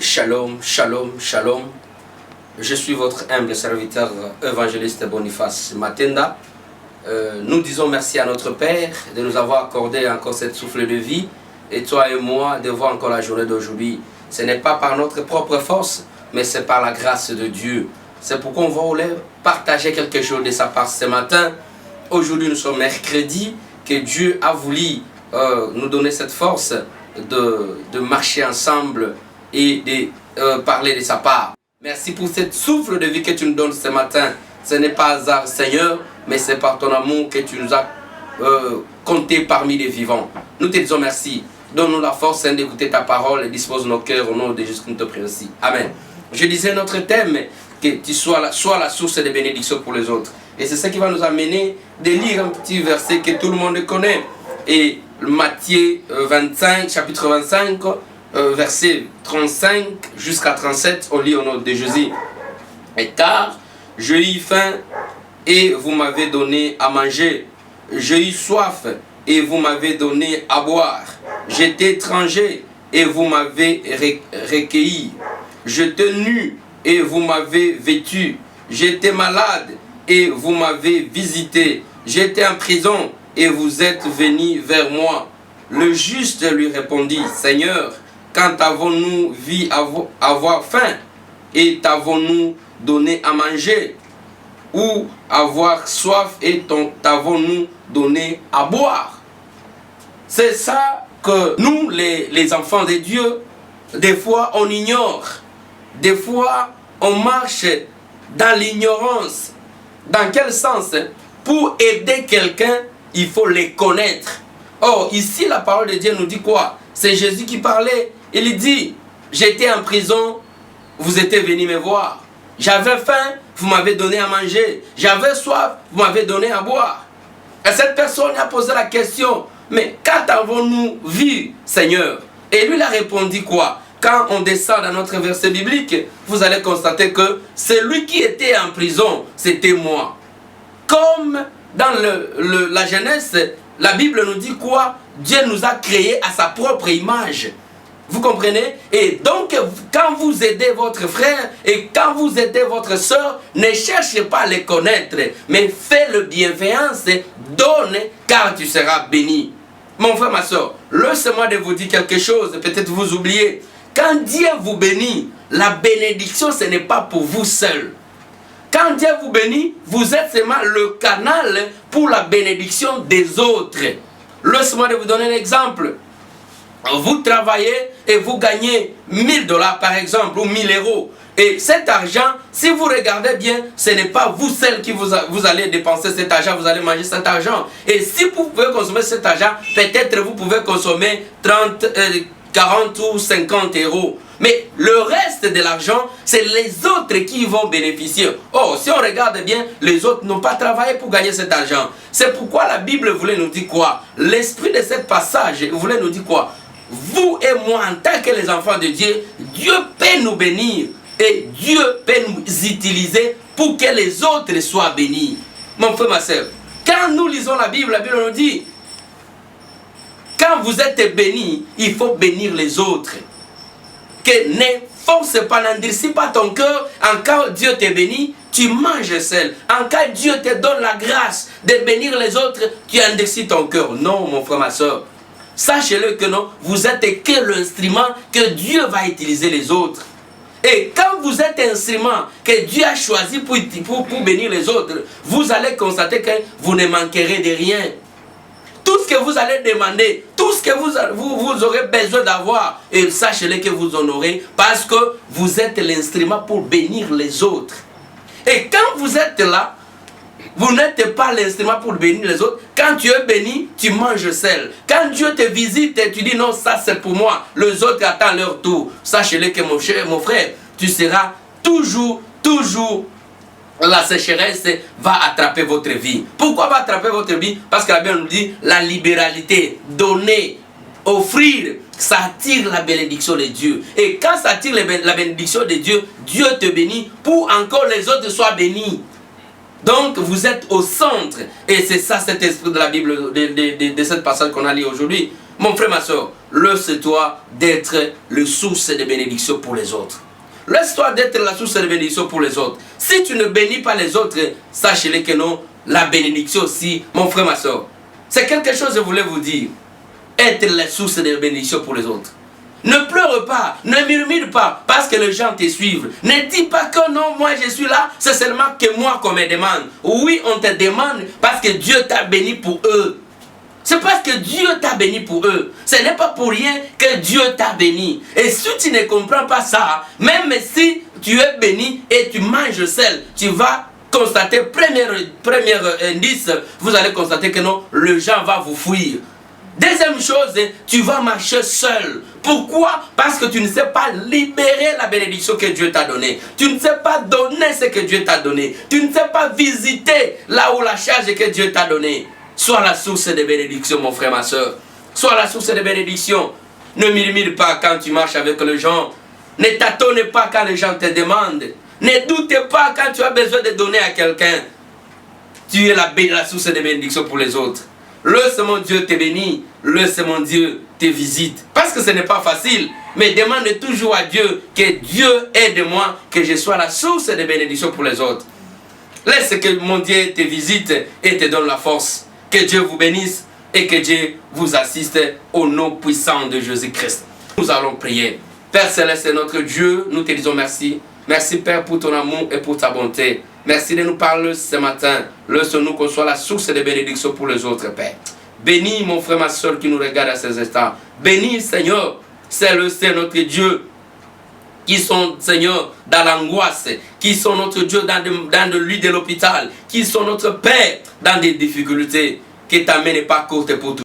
Shalom, shalom, shalom. Je suis votre humble serviteur évangéliste Boniface Matenda. Nous disons merci à notre Père de nous avoir accordé encore cette souffle de vie. Et toi et moi, de voir encore la journée d'aujourd'hui. Ce n'est pas par notre propre force, mais c'est par la grâce de Dieu. C'est pourquoi on va voulait partager quelque chose de sa part ce matin. Aujourd'hui, nous sommes mercredi, que Dieu a voulu nous donner cette force de marcher ensemble et de parler de sa part. Merci pour cette souffle de vie que tu nous donnes ce matin. Ce n'est pas hasard, Seigneur, mais c'est par ton amour que tu nous as compté parmi les vivants. Nous te disons merci. Donne-nous la force d'écouter ta parole et dispose nos cœurs au nom de Jésus, nous te prions aussi. Amen. Je disais notre thème, que tu sois la source de bénédiction pour les autres. Et c'est ça qui va nous amener de lire un petit verset que tout le monde connaît. Et Matthieu 25, chapitre 25, verset 35 jusqu'à 37, on lit au nom de Jésus. Et car j'ai eu faim et vous m'avez donné à manger. J'ai eu soif et vous m'avez donné à boire. J'étais étranger et vous m'avez recueilli. J'étais nu et vous m'avez vêtu. J'étais malade et vous m'avez visité. J'étais en prison et vous êtes venu vers moi. Le juste lui répondit, Seigneur, quand avons-nous vu avoir faim et t'avons-nous donné à manger? Ou avoir soif et t'avons-nous donné à boire? C'est ça que nous, les enfants de Dieu, des fois on ignore. Des fois on marche dans l'ignorance. Dans quel sens? Pour aider quelqu'un, il faut les connaître. Or, ici, la parole de Dieu nous dit quoi? C'est Jésus qui parlait. Il dit, j'étais en prison, vous étiez venus me voir. J'avais faim, vous m'avez donné à manger. J'avais soif, vous m'avez donné à boire. Et cette personne a posé la question, mais quand avons-nous vu, Seigneur? Et lui, il a répondu quoi? Quand on descend dans notre verset biblique, vous allez constater que celui qui était en prison, c'était moi. Comme dans la Genèse, la Bible nous dit quoi? Dieu nous a créés à sa propre image. Vous comprenez? Et donc, quand vous aidez votre frère et quand vous aidez votre soeur, ne cherchez pas à les connaître, mais fais le bienveillance, donne, car tu seras béni. Mon frère, ma soeur, laissez-moi de vous dire quelque chose, peut-être vous oubliez. Quand Dieu vous bénit, la bénédiction, ce n'est pas pour vous seul. Quand Dieu vous bénit, vous êtes seulement le canal pour la bénédiction des autres. Laissez-moi de vous donner un exemple. Vous travaillez et vous gagnez 1000 $ par exemple, ou 1000 €. Et cet argent, si vous regardez bien, ce n'est pas vous seul qui vous allez dépenser cet argent, vous allez manger cet argent. Et si vous pouvez consommer cet argent, peut-être vous pouvez consommer 30, 40 ou 50 €. Mais le reste de l'argent, c'est les autres qui vont bénéficier. Oh, si on regarde bien, les autres n'ont pas travaillé pour gagner cet argent. C'est pourquoi la Bible voulait nous dire quoi? L'esprit de ce passage voulait nous dire quoi? Vous et moi, en tant que les enfants de Dieu, Dieu peut nous bénir. Et Dieu peut nous utiliser pour que les autres soient bénis. Mon frère, ma soeur, quand nous lisons la Bible nous dit, quand vous êtes bénis, il faut bénir les autres. Que ne force pas, n'endurcis pas ton cœur. En cas où Dieu te bénit, tu manges seul. En cas où Dieu te donne la grâce de bénir les autres, tu endurcis ton cœur. Non, mon frère, ma soeur. Sachez-le que non, vous êtes que l'instrument que Dieu va utiliser les autres. Et quand vous êtes un instrument que Dieu a choisi pour bénir les autres, vous allez constater que vous ne manquerez de rien. Tout ce que vous allez demander, tout ce que vous aurez besoin d'avoir, et sachez-le que vous en aurez, parce que vous êtes l'instrument pour bénir les autres. Et quand vous êtes là, vous n'êtes pas l'instrument pour bénir les autres. Quand tu es béni, tu manges seul. Quand Dieu te visite et tu dis non, ça c'est pour moi, les autres attendent leur tour. Sachez-le que mon frère, tu seras toujours la sécheresse va attraper votre vie. Pourquoi va attraper votre vie? Parce que la Bible nous dit la libéralité, donner, offrir, ça attire la bénédiction de Dieu. Et quand ça attire la bénédiction de Dieu, Dieu te bénit pour encore les autres soient bénis. Donc vous êtes au centre. Et c'est ça cet esprit de la Bible, de cette passage qu'on a lu aujourd'hui. Mon frère, ma soeur, laisse-toi d'être le source de bénédiction pour les autres. Laisse-toi d'être la source de bénédiction pour les autres. Si tu ne bénis pas les autres, sachez-le que non, la bénédiction aussi, mon frère, ma soeur. C'est quelque chose que je voulais vous dire. Être la source de bénédiction pour les autres. Ne pleure pas, ne murmure pas parce que les gens te suivent. Ne dis pas que non, moi je suis là, c'est seulement que moi qu'on me demande. Oui, on te demande parce que Dieu t'a béni pour eux. C'est parce que Dieu t'a béni pour eux. Ce n'est pas pour rien que Dieu t'a béni. Et si tu ne comprends pas ça, même si tu es béni et tu manges seul, tu vas constater, premier indice, vous allez constater que non, le gens va vous fuir. Deuxième chose, tu vas marcher seul. Pourquoi? Parce que tu ne sais pas libérer la bénédiction que Dieu t'a donnée. Tu ne sais pas donner ce que Dieu t'a donné. Tu ne sais pas visiter là où la charge que Dieu t'a donnée. Sois la source de bénédiction, mon frère, ma soeur. Sois la source de bénédiction. Ne murmure pas quand tu marches avec les gens. Ne tâtonne pas quand les gens te demandent. Ne doute pas quand tu as besoin de donner à quelqu'un. Tu es la source de bénédiction pour les autres. Laisse mon Dieu te bénir. Laisse mon Dieu te visite. Parce que ce n'est pas facile. Mais demande toujours à Dieu que Dieu aide-moi, que je sois la source de bénédiction pour les autres. Laisse que mon Dieu te visite et te donne la force. Que Dieu vous bénisse et que Dieu vous assiste au nom puissant de Jésus-Christ. Nous allons prier. Père Céleste, notre Dieu, nous te disons merci. Merci Père pour ton amour et pour ta bonté. Merci de nous parler ce matin. Laisse-nous qu'on soit la source de bénédiction pour les autres, Père. Bénis mon frère, ma soeur qui nous regarde à ces instants. Bénis Seigneur, c'est notre Dieu. Qui sont, Seigneur, dans l'angoisse, qui sont notre Dieu dans le lit de l'hôpital, qui sont notre Père dans des difficultés, que ta main n'est pas courte pour tout.